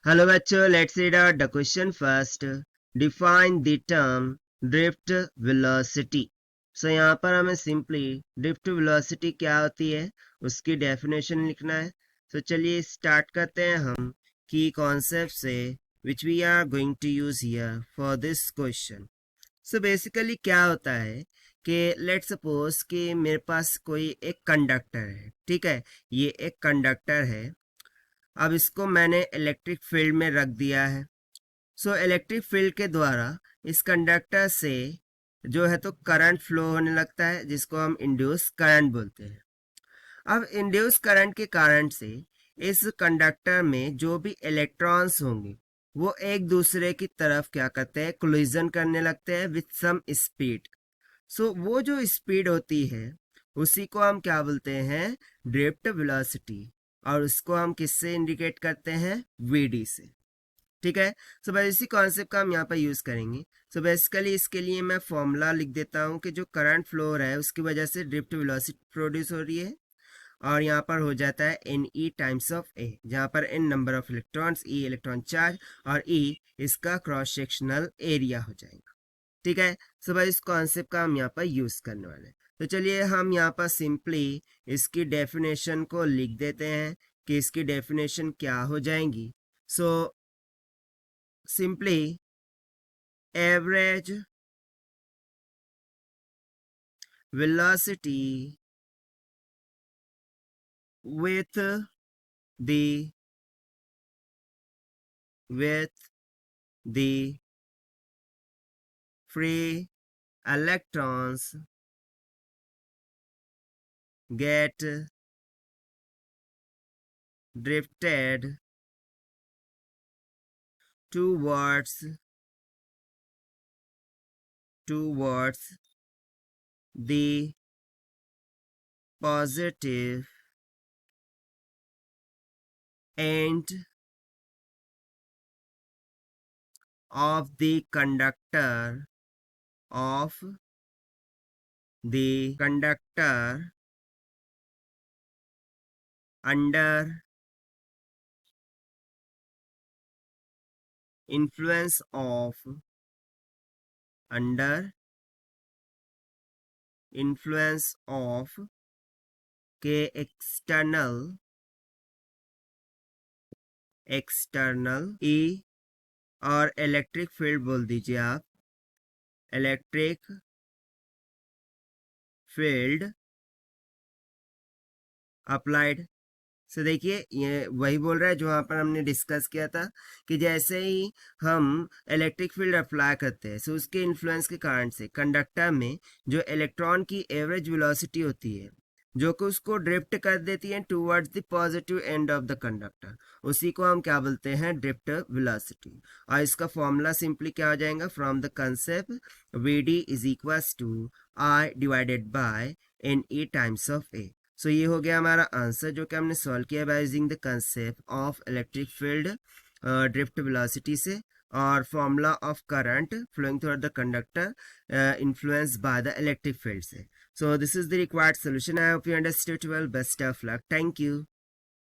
Hello बच्चों, let's read out the question first. Define the term drift velocity. So यहाँ पर हमें simply drift velocity क्या होती है उसकी डेफिनेशन लिखना है. तो चलिए स्टार्ट करते हैं हम की कॉन्सेप्ट से which we are going to use here for this question. So basically क्या होता है कि लेट सपोज कि मेरे पास कोई एक कंडक्टर है. ठीक है, ये एक कंडक्टर है. अब इसको मैंने इलेक्ट्रिक फील्ड में रख दिया है. सो इलेक्ट्रिक फील्ड के द्वारा इस कंडक्टर से जो है तो करंट फ्लो होने लगता है, जिसको हम इंड्यूस करंट बोलते हैं. अब इंड्यूस करंट के कारण से इस कंडक्टर में जो भी इलेक्ट्रॉन्स होंगे वो एक दूसरे की तरफ क्या करते हैं, कोलिजन करने लगते हैं विथ सम स्पीड. सो वो जो स्पीड होती है उसी को हम क्या बोलते हैं, ड्रिफ्ट वेलोसिटी. और उसको हम किससे इंडिकेट करते हैं, वीडी से. ठीक है. सो बस इसी कॉन्सेप्ट का हम यहाँ पर यूज करेंगे. सो बेसिकली इसके लिए मैं फॉर्मूला लिख देता हूँ कि जो करंट फ्लो हो रहा है उसकी वजह से ड्रिफ्ट वेलोसिटी प्रोड्यूस हो रही है. और यहाँ पर हो जाता है n e times of a, जहाँ पर n number of electrons, e electron charge और ई इसका क्रॉस सेक्शनल एरिया हो जाएगा. ठीक है. सो भाई इस कॉन्सेप्ट का हम यहाँ पर यूज करने वाले हैं. तो चलिए हम यहाँ पर सिंपली इसकी डेफिनेशन को लिख देते हैं कि इसकी डेफिनेशन क्या हो जाएंगी. So simply average velocity with the free electrons get drifted towards the positive end of the conductor under influence of के एक्सटर्नल ई और इलेक्ट्रिक फील्ड बोल दीजिए आप, इलेक्ट्रिक फील्ड अप्लाइड. सो देखिए ये वही बोल रहा है जो वहाँ पर हमने डिस्कस किया था कि जैसे ही हम इलेक्ट्रिक फील्ड अप्लाई करते हैं सो उसके इन्फ्लुएंस के कारण से कंडक्टर में जो इलेक्ट्रॉन की एवरेज वेलोसिटी होती है जो कि उसको ड्रिफ्ट कर देती है towards the positive end of the conductor, उसी को हम क्या बोलते हैं, ड्रिफ्ट वेलोसिटी. और इसका फॉर्मूला सिंपली क्या हो जाएगा, from the concept v d is equals to I divided by n e times of A. So ये हो गया हमारा आंसर जो कि हमने सॉल्व किया by using the concept of electric field drift velocity से और formula of current flowing through the conductor influenced by the electric field से. So this is the required solution. I hope you understood well. Best of luck. Thank you.